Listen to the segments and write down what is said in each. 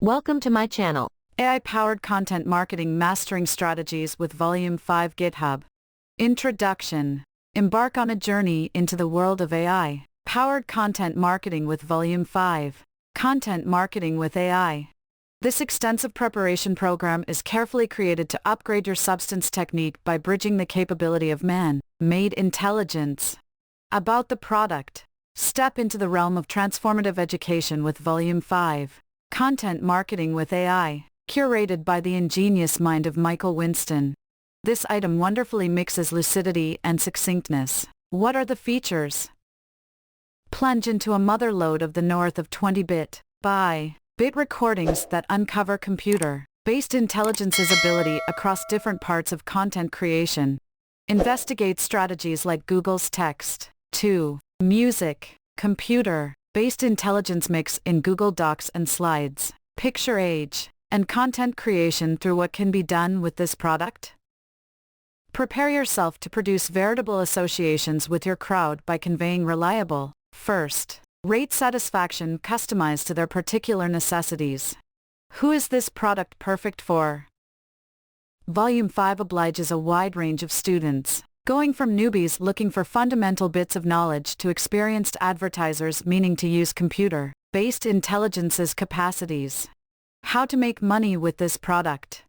Welcome to my channel. AI-powered content marketing mastering strategies with Volume 5 GitHub. Introduction. Embark on a journey into the world of AI. Powered content marketing with Volume 5. Content marketing with AI. This extensive preparation program is carefully created to upgrade your substance technique by bridging the capability of man-made intelligence. About the product. Step into the realm of transformative education with Volume 5. Content marketing with AI, curated by the ingenious mind of Michael Winston. This item wonderfully mixes lucidity and succinctness. What are the features? Plunge into a motherlode of the north of 20-bit by bit recordings that uncover computer-based intelligence's ability across different parts of content creation. Investigate strategies like Google's text to music, computer-based intelligence mix in Google Docs and Slides, picture age, and content creation through what can be done with this product. Prepare yourself to produce veritable associations with your crowd by conveying reliable, first-rate satisfaction customized to their particular necessities. Who is this product perfect for? Volume 5 obliges a wide range of students, going from newbies looking for fundamental bits of knowledge to experienced advertisers meaning to use computer-based intelligence's capacities. How to make money with this product.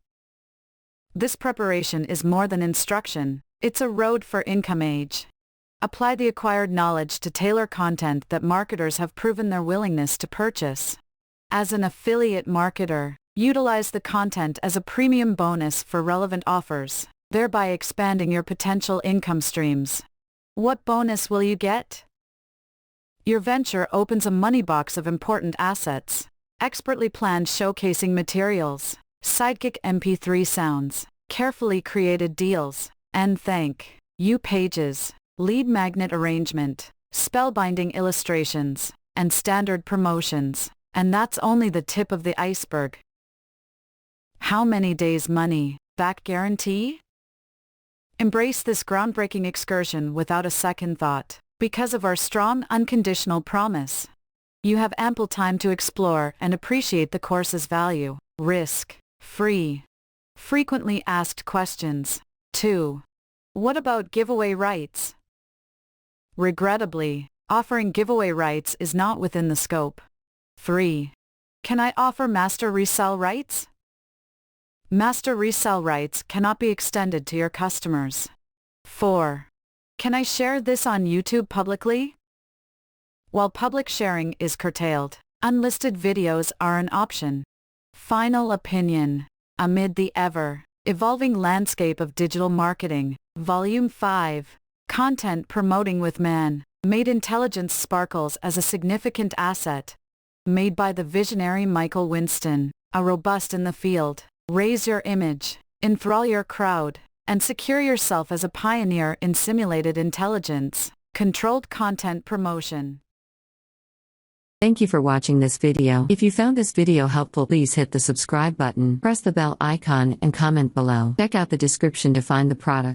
This preparation is more than instruction, it's a road for income age. Apply the acquired knowledge to tailor content that marketers have proven their willingness to purchase. As an affiliate marketer, utilize the content as a premium bonus for relevant offers, thereby expanding your potential income streams. What bonus will you get? Your venture opens a money box of important assets, expertly planned showcasing materials, sidekick MP3 sounds, carefully created deals, and thank you pages, lead magnet arrangement, spellbinding illustrations, and standard promotions, and that's only the tip of the iceberg. How many days money back guarantee? Embrace this groundbreaking excursion without a second thought, because of our strong unconditional promise. You have ample time to explore and appreciate the course's value. Risk-free. Frequently asked questions. 2. What about giveaway rights? Regrettably, offering giveaway rights is not within the scope. 3. Can I offer master resell rights? Master resell rights cannot be extended to your customers. 4. Can I share this on YouTube publicly? While public sharing is curtailed, unlisted videos are an option. Final opinion. Amid the ever-evolving landscape of digital marketing, Volume 5, Content Promoting with Man-Made Intelligence sparkles as a significant asset. Made by the visionary Michael Winston, a robust in the field. Raise your image, enthrall your crowd, and secure yourself as a pioneer in simulated intelligence, controlled content promotion. Thank you for watching this video. If you found this video helpful, please hit the subscribe button, press the bell icon, and comment below. Check out the description to find the product.